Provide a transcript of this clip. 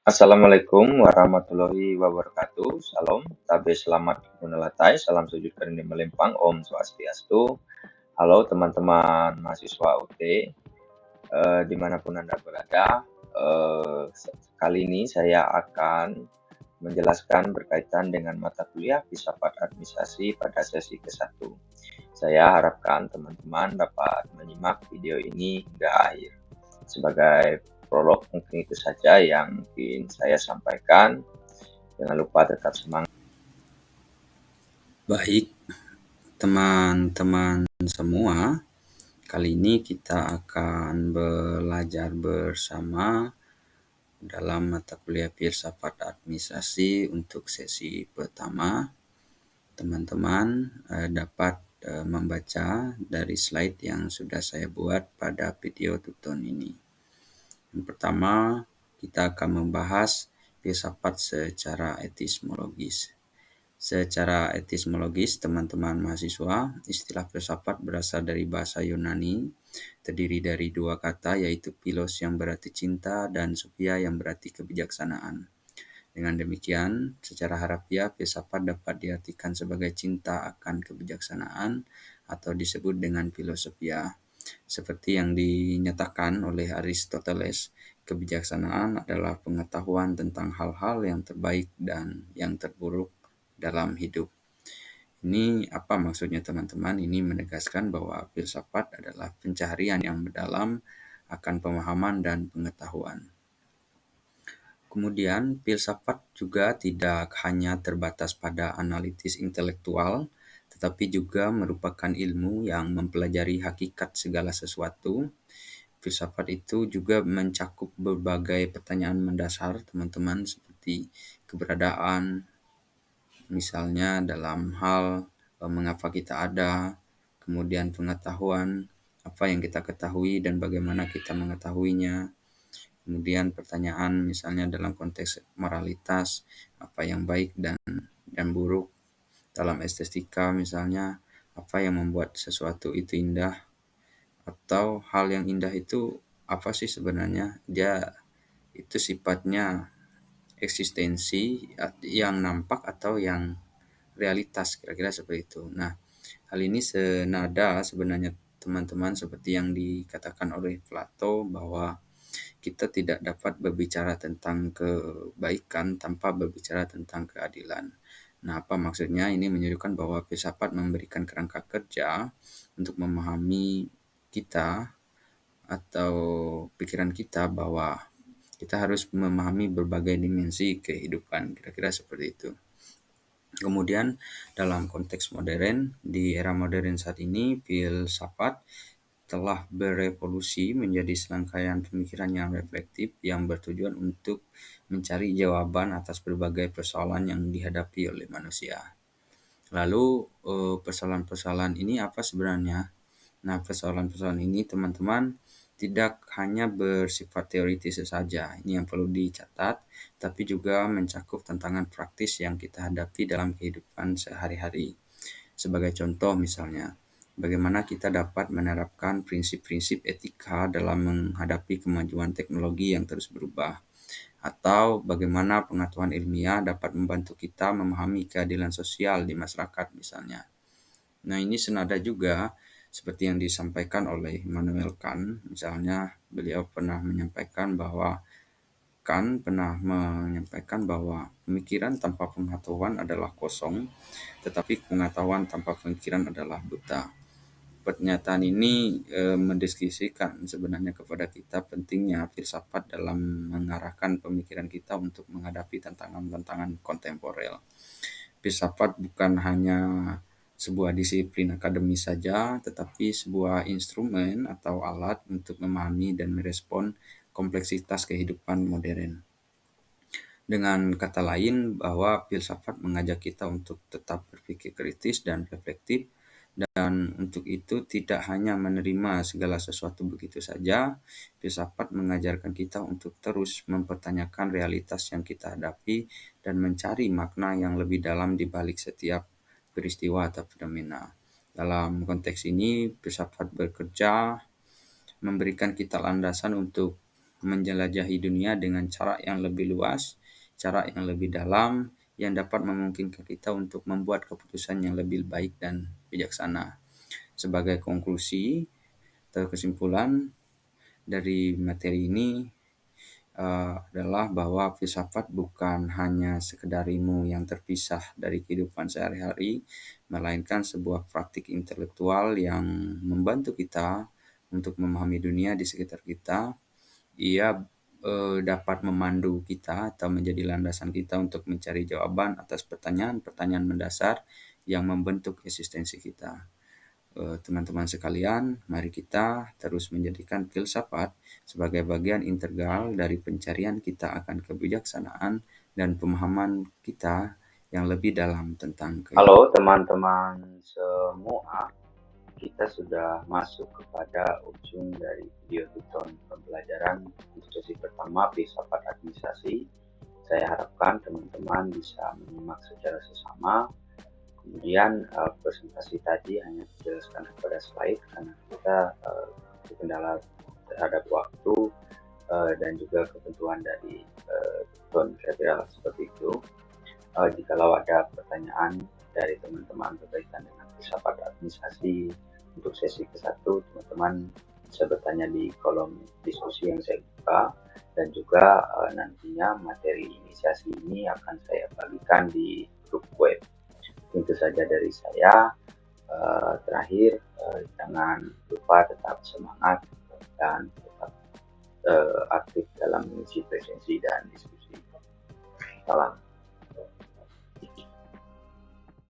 Assalamualaikum warahmatullahi wabarakatuh. Salam, tabe selamat menelatai, salam sujud karini melempang, Om Swastiastu. Halo teman-teman mahasiswa UT, dimanapun Anda berada. Kali ini saya akan menjelaskan berkaitan dengan mata kuliah filsafat administrasi pada sesi ke-1. Saya harapkan teman-teman dapat menyimak video ini hingga akhir. Sebagai prolog mungkin itu saja yang mungkin saya sampaikan. Jangan lupa tetap semangat. Baik, teman-teman semua, kali ini kita akan belajar bersama dalam mata kuliah filsafat administrasi untuk sesi pertama. Teman-teman dapat membaca dari slide yang sudah saya buat pada video tutorial ini. Yang pertama, kita akan membahas filsafat secara etismologis. Secara etismologis, teman-teman mahasiswa, istilah filsafat berasal dari bahasa Yunani, terdiri dari dua kata yaitu philos yang berarti cinta dan sophia yang berarti kebijaksanaan. Dengan demikian, secara harfiah filsafat dapat diartikan sebagai cinta akan kebijaksanaan atau disebut dengan filosofia. Seperti yang dinyatakan oleh Aristoteles, kebijaksanaan adalah pengetahuan tentang hal-hal yang terbaik dan yang terburuk dalam hidup. Ini apa maksudnya teman-teman? Ini menegaskan bahwa filsafat adalah pencaharian yang mendalam akan pemahaman dan pengetahuan. Kemudian, filsafat juga tidak hanya terbatas pada analitis intelektual, tetapi juga merupakan ilmu yang mempelajari hakikat segala sesuatu. Filsafat itu juga mencakup berbagai pertanyaan mendasar, teman-teman, seperti keberadaan, misalnya dalam hal mengapa kita ada, kemudian pengetahuan, apa yang kita ketahui dan bagaimana kita mengetahuinya. Kemudian pertanyaan misalnya dalam konteks moralitas, apa yang baik dan buruk. Dalam estetika misalnya, apa yang membuat sesuatu itu indah, atau hal yang indah itu apa sih sebenarnya? Dia itu sifatnya eksistensi yang nampak atau yang realitas, kira-kira seperti itu. Nah, hal ini senada sebenarnya teman-teman seperti yang dikatakan oleh Plato bahwa kita tidak dapat berbicara tentang kebaikan tanpa berbicara tentang keadilan. Nah, apa maksudnya? Ini menunjukkan bahwa filsafat memberikan kerangka kerja untuk memahami kita atau pikiran kita bahwa kita harus memahami berbagai dimensi kehidupan, kira-kira seperti itu. Kemudian dalam konteks modern, di era modern saat ini, filsafat telah berevolusi menjadi serangkaian pemikiran yang reflektif yang bertujuan untuk mencari jawaban atas berbagai persoalan yang dihadapi oleh manusia. Lalu persoalan-persoalan ini apa sebenarnya? Nah, persoalan-persoalan ini teman-teman tidak hanya bersifat teoritis saja, ini yang perlu dicatat, tapi juga mencakup tantangan praktis yang kita hadapi dalam kehidupan sehari-hari. Sebagai contoh misalnya, bagaimana kita dapat menerapkan prinsip-prinsip etika dalam menghadapi kemajuan teknologi yang terus berubah, atau bagaimana pengetahuan ilmiah dapat membantu kita memahami keadilan sosial di masyarakat misalnya. Nah, ini senada juga seperti yang disampaikan oleh Immanuel Kant, misalnya beliau pernah menyampaikan bahwa pemikiran tanpa pengetahuan adalah kosong, tetapi pengetahuan tanpa pemikiran adalah buta. Pernyataan ini mendiskusikan sebenarnya kepada kita pentingnya filsafat dalam mengarahkan pemikiran kita untuk menghadapi tantangan-tantangan kontemporer. Filsafat bukan hanya sebuah disiplin akademis saja, tetapi sebuah instrumen atau alat untuk memahami dan merespon kompleksitas kehidupan modern. Dengan kata lain, bahwa filsafat mengajak kita untuk tetap berpikir kritis dan reflektif, dan untuk itu tidak hanya menerima segala sesuatu begitu saja. Filsafat mengajarkan kita untuk terus mempertanyakan realitas yang kita hadapi dan mencari makna yang lebih dalam di balik setiap peristiwa atau fenomena. Dalam konteks ini, filsafat bekerja memberikan kita landasan untuk menjelajahi dunia dengan cara yang lebih luas, cara yang lebih dalam, yang dapat memungkinkan kita untuk membuat keputusan yang lebih baik dan bijaksana. Sebagai konklusi atau kesimpulan dari materi ini adalah bahwa filsafat bukan hanya sekedar ilmu yang terpisah dari kehidupan sehari-hari, melainkan sebuah praktik intelektual yang membantu kita untuk memahami dunia di sekitar kita. Ia dapat memandu kita atau menjadi landasan kita untuk mencari jawaban atas pertanyaan-pertanyaan mendasar yang membentuk eksistensi kita. Teman-teman sekalian, mari kita terus menjadikan filsafat sebagai bagian integral dari pencarian kita akan kebijaksanaan dan pemahaman kita yang lebih dalam tentang kehidupan. Halo teman-teman semua, kita sudah masuk kepada ujung dari video tutorial pembelajaran di sesi pertama filsafat administrasi. Saya harapkan teman-teman bisa menyimak secara sesama. Kemudian presentasi tadi hanya dijelaskan kepada slide karena kita kendala terhadap waktu dan juga ketentuan dari tutorial material seperti itu. Jikalau ada pertanyaan dari teman-teman berkaitan dengan filsafat administrasi untuk sesi ke-1, teman-teman bisa bertanya di kolom diskusi yang saya buka, dan juga nantinya materi inisiasi ini akan saya bagikan di grup web. Itu saja dari saya. Terakhir, jangan lupa tetap semangat dan tetap aktif dalam mengisi presensi dan diskusi. Salam.